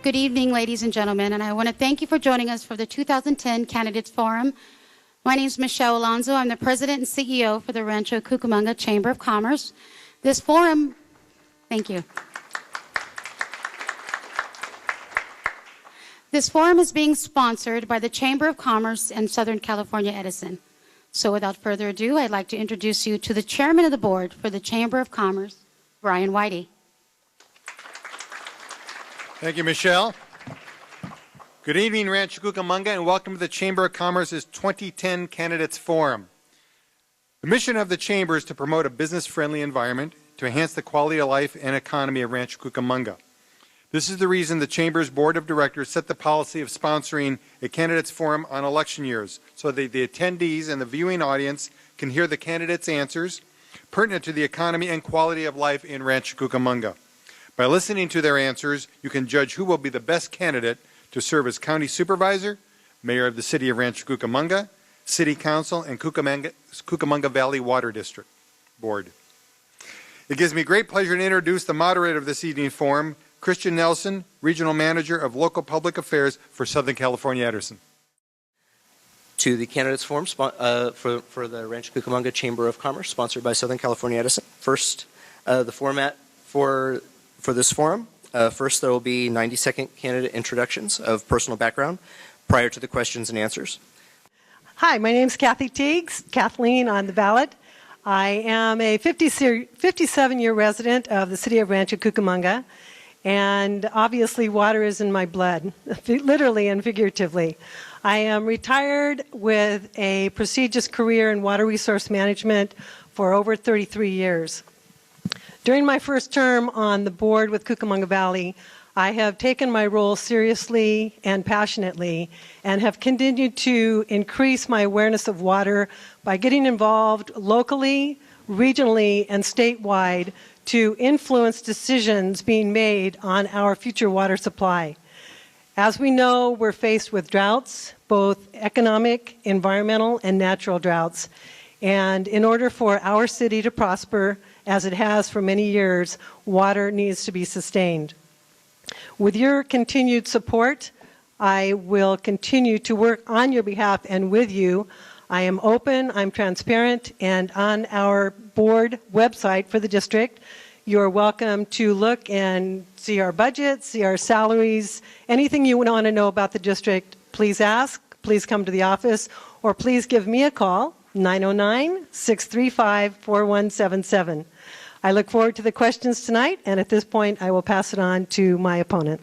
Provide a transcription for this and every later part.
Good evening, ladies and gentlemen, and I want to thank you for joining us for the 2010 Candidates Forum. My name is Michelle Alonzo. I'm the President and CEO for the Rancho Cucamonga Chamber of Commerce. This forum, thank you. This forum is being sponsored by the Chamber of Commerce in Southern California, Edison. So without further ado, I'd like to introduce you to the Chairman of the Board for the Chamber of Commerce, Brian WEIDE. Thank you, Michelle. Good evening, Rancho Cucamonga, and welcome to the Chamber of Commerce's 2010 Candidates Forum. The mission of the Chamber is to promote a business-friendly environment to enhance the quality of life and economy of Rancho Cucamonga. This is the reason the Chamber's Board of Directors set the policy of sponsoring a Candidates Forum on election years so that the attendees and the viewing audience can hear the candidates' answers pertinent to the economy and quality of life in Rancho Cucamonga. By listening to their answers, you can judge who will be the best candidate to serve as County Supervisor, Mayor of the City of Rancho Cucamonga, City Council, and Cucamonga Valley Water District Board. It gives me great pleasure to introduce the moderator of this evening forum, Christian Nelson, Regional Manager of Local Public Affairs for Southern California Edison. To the Candidates Forum for the Rancho Cucamonga Chamber of Commerce, sponsored by Southern California Edison. First, the format for this forum. First, there will be 90-second candidate introductions of personal background prior to the questions and answers. Hi, my name is Kathleen Tiegs, Kathleen on the ballot. I am a 57-year resident of the city of Rancho Cucamonga, and obviously water is in my blood, literally and figuratively. I am retired with a prestigious career in water resource management for over 33 years. During my first term on the board with Cucamonga Valley, I have taken my role seriously and passionately and have continued to increase my awareness of water by getting involved locally, regionally, and statewide to influence decisions being made on our future water supply. As we know, we're faced with droughts, both economic, environmental, and natural droughts. And in order for our city to prosper, as it has for many years, water needs to be sustained. With your continued support, I will continue to work on your behalf and with you. I am open, I'm transparent, and on our board website for the district, you're welcome to look and see our budget, see our salaries, anything you want to know about the district, please ask, please come to the office, or please give me a call, 909-635-4177. I look forward to the questions tonight, and at this point, I will pass it on to my opponent.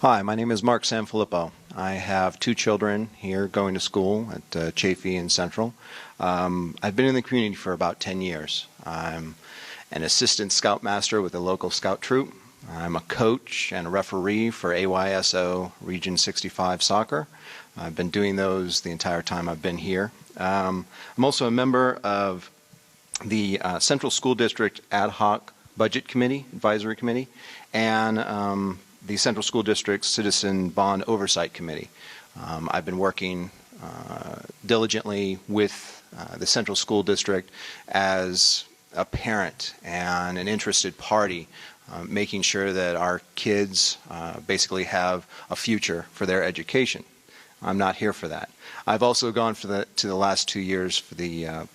Hi, my name is Mark Sanfilippo. I have 2 children here going to school at Chafee and Central. I've been in the community for about 10 years. I'm an assistant scoutmaster with a local scout troop. I'm a coach and a referee for AYSO Region 65 soccer. I've been doing those the entire time I've been here. I'm also a member of the Central School District Ad Hoc Budget Committee, Advisory Committee, and the Central School District Citizen Bond Oversight Committee. I've been working diligently with the Central School District as a parent and an interested party, making sure that our kids basically have a future for their education. I'm not here for that. I've also gone to the last 2 years for the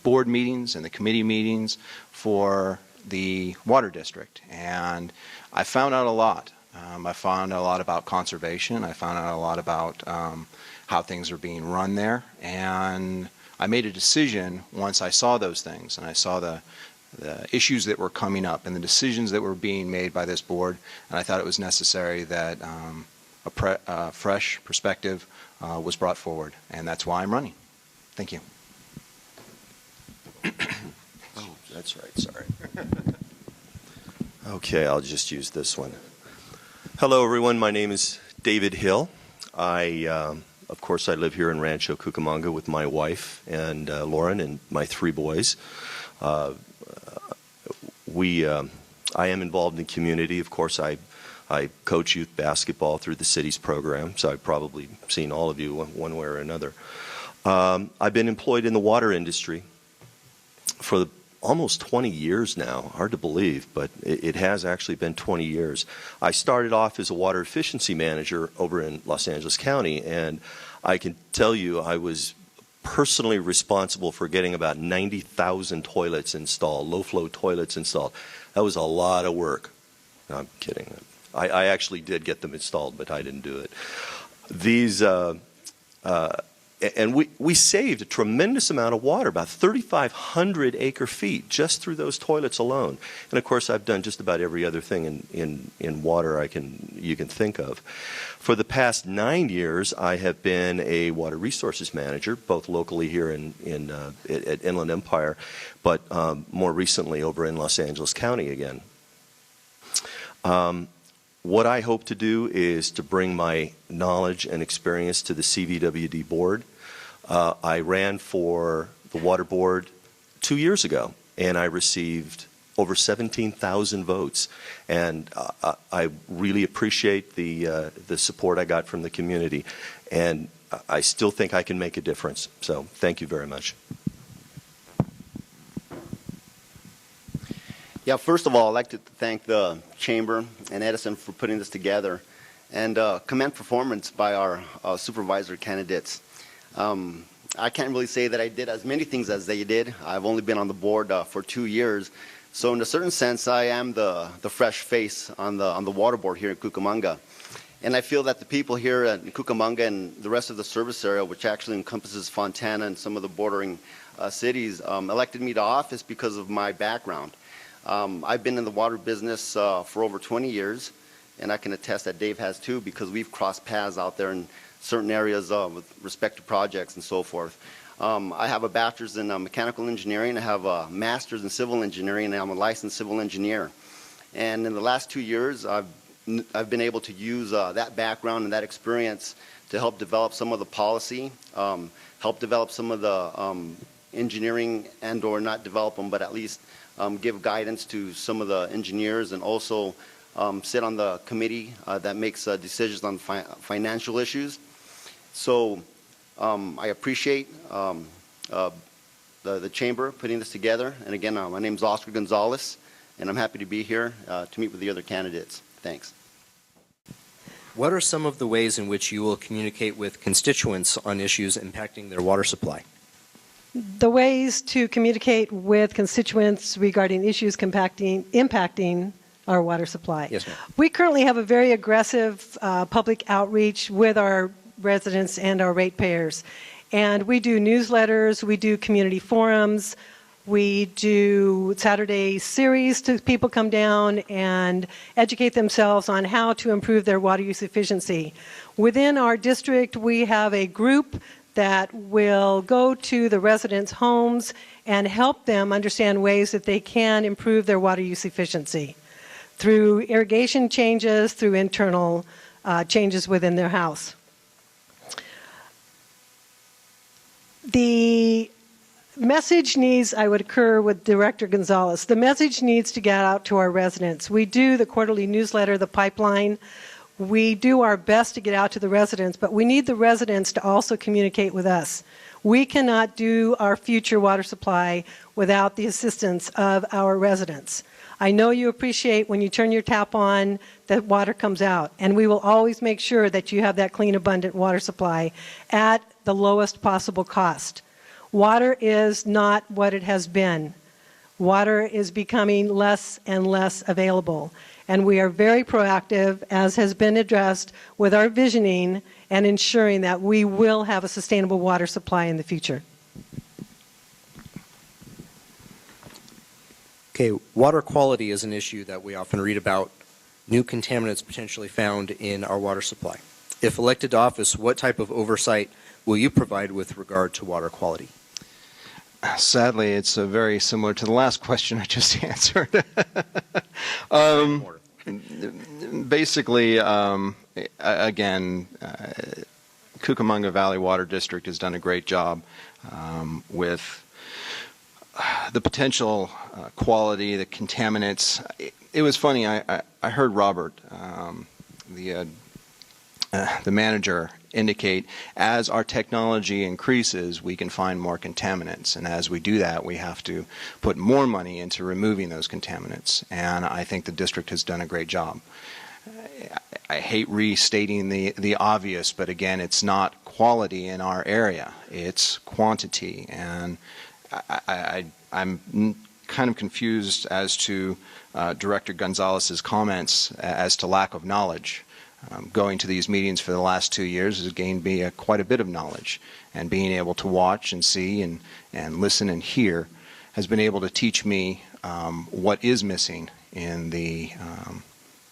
board meetings and the committee meetings for the water district, and I found out a lot. I found out a lot about conservation. I found out a lot about how things are being run there, and I made a decision once I saw those things and I saw the issues that were coming up and the decisions that were being made by this board, and I thought it was necessary that a fresh perspective was brought forward, and that's why I'm running. Thank you. Oh, that's right, sorry. Okay, I'll just use this one. Hello, everyone. My name is David Hill. Of course, I live here in Rancho Cucamonga with my wife and Lauren and my 3 boys. I am involved in the community. Of course, I coach youth basketball through the city's program, so I've probably seen all of you one way or another. I've been employed in the water industry for almost 20 years now. Hard to believe, but it has actually been 20 years. I started off as a water efficiency manager over in Los Angeles County, and I can tell you I was personally responsible for getting about 90,000 toilets installed, low-flow toilets installed. That was a lot of work. No, I'm kidding. I actually did get them installed, but I didn't do it. These, and we saved a tremendous amount of water, about 3,500 acre-feet just through those toilets alone. And of course, I've done just about every other thing in water you can think of. For the past 9 years, I have been a water resources manager, both locally here at Inland Empire, but more recently over in Los Angeles County again. What I hope to do is to bring my knowledge and experience to the CVWD board. I ran for the water board 2 years ago, and I received over 17,000 votes. And I really appreciate the support I got from the community. And I still think I can make a difference. So thank you very much. Yeah, first of all, I'd like to thank the Chamber and Edison for putting this together, and commend performance by our supervisor candidates. I can't really say that I did as many things as they did. I've only been on the board for 2 years, so in a certain sense, I am the fresh face on the water board here in Cucamonga. And I feel that the people here in Cucamonga and the rest of the service area, which actually encompasses Fontana and some of the bordering cities, elected me to office because of my background. I've been in the water business for over 20 years, and I can attest that Dave has too, because we've crossed paths out there in certain areas with respect to projects and so forth. I have a bachelor's in mechanical engineering, I have a master's in civil engineering, and I'm a licensed civil engineer. And in the last 2 years, I've been able to use that background and that experience to help develop some of the policy, help develop some of the engineering, and or not develop them, but at least give guidance to some of the engineers, and also sit on the committee that makes decisions on financial issues. So I appreciate the Chamber putting this together. And again, my name is Oscar Gonzalez, and I'm happy to be here to meet with the other candidates. Thanks. What are some of the ways in which you will communicate with constituents on issues impacting their water supply? The ways to communicate with constituents regarding issues impacting our water supply. Yes, ma'am. We currently have a very aggressive public outreach with our residents and our ratepayers. And we do newsletters, we do community forums, we do Saturday series to people come down and educate themselves on how to improve their water use efficiency. Within our district, we have a group that will go to the residents' homes and help them understand ways that they can improve their water use efficiency through irrigation changes, through internal changes within their house. The message needs, I would concur with Director Gonzalez, the message needs to get out to our residents. We do the quarterly newsletter, the pipeline. We do our best to get out to the residents, but we need the residents to also communicate with us. We cannot do our future water supply without the assistance of our residents. I know you appreciate when you turn your tap on that water comes out, and we will always make sure that you have that clean, abundant water supply at the lowest possible cost. Water is not what it has been. Water is becoming less and less available. And we are very proactive, as has been addressed, with our visioning and ensuring that we will have a sustainable water supply in the future. Okay, water quality is an issue that we often read about, new contaminants potentially found in our water supply. If elected to office, what type of oversight will you provide with regard to water quality? Sadly, it's very similar to the last question I just answered. Basically, again, Cucamonga Valley Water District has done a great job with the potential quality, the contaminants. It was funny, I heard Robert, the the manager indicate, as our technology increases, we can find more contaminants. And as we do that, we have to put more money into removing those contaminants. And I think the district has done a great job. I hate restating the obvious, but again, it's not quality in our area. It's quantity. And I'm kind of confused as to Director Gonzalez's comments as to lack of knowledge. Going to these meetings for the last 2 years has gained me quite a bit of knowledge, and being able to watch and see and listen and hear has been able to teach me what is missing in the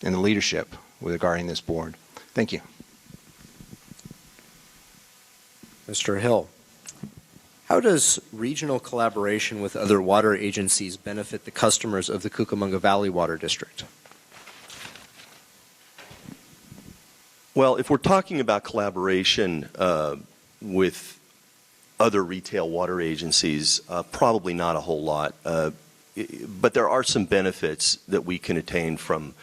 leadership regarding this board. Thank you. Mr. Hill, how does regional collaboration with other water agencies benefit the customers of the Cucamonga Valley Water District? Well, if we're talking about collaboration with other retail water agencies, probably not a whole lot. But there are some benefits that we can attain from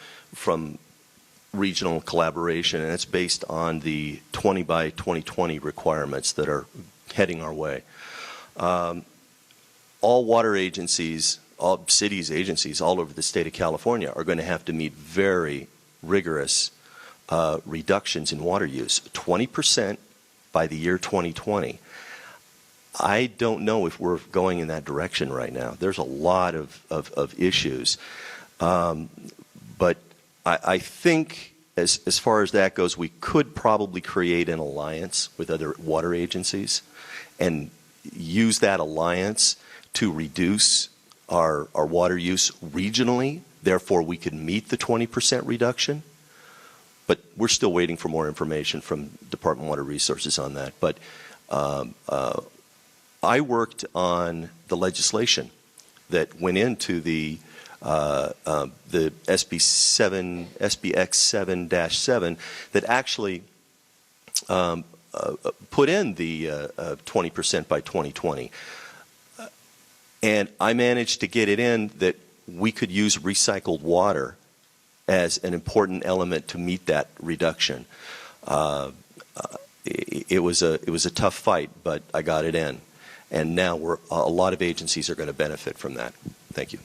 regional collaboration, and it's based on the 20 by 2020 requirements that are heading our way. All water agencies, all cities agencies all over the state of California are going to have to meet very rigorous reductions in water use, 20% by the year 2020. I don't know if we're going in that direction right now. There's a lot of issues. But I think as far as that goes, we could probably create an alliance with other water agencies and use that alliance to reduce our water use regionally. Therefore, we could meet the 20% reduction. But we're still waiting for more information from Department of Water Resources on that. But I worked on the legislation that went into the SBX7-7 that actually put in the 20% by 2020. And I managed to get it in that we could use recycled water as an important element to meet that reduction. It was a tough fight, but I got it in. And now a lot of agencies are going to benefit from that. Thank you.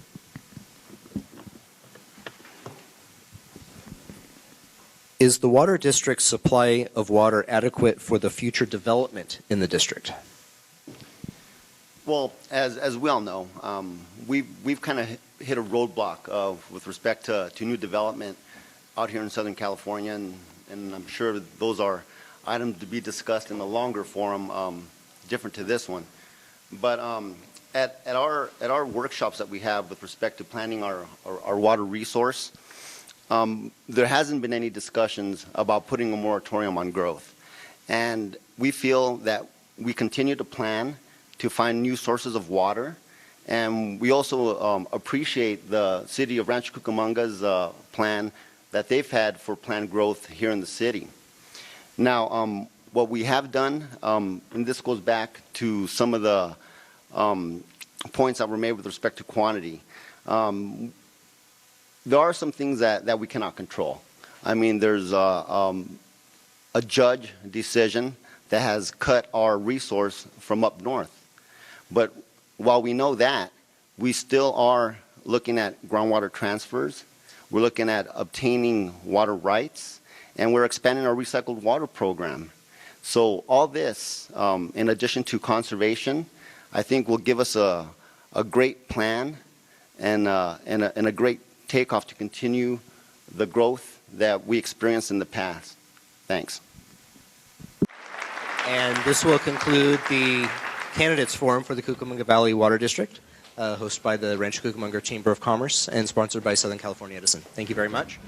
Is the water district's supply of water adequate for the future development in the district? Well, as we all know, we've kind of hit a roadblock with respect to new development out here in Southern California, and I'm sure those are items to be discussed in the longer forum, different to this one. But at our workshops that we have with respect to planning our water resource, there hasn't been any discussions about putting a moratorium on growth, and we feel that we continue to plan to find new sources of water. And we also appreciate the city of Rancho Cucamonga's plan that they've had for planned growth here in the city. Now, what we have done, and this goes back to some of the points that were made with respect to quantity, there are some things that we cannot control. I mean, there's a judge decision that has cut our resource from up north. But while we know that, we still are looking at groundwater transfers, we're looking at obtaining water rights, and we're expanding our recycled water program. So all this, in addition to conservation, I think will give us a great plan and a great takeoff to continue the growth that we experienced in the past. Thanks. And this will conclude the Candidates Forum for the Cucamonga Valley Water District, hosted by the Rancho Cucamonga Chamber of Commerce and sponsored by Southern California Edison. Thank you very much.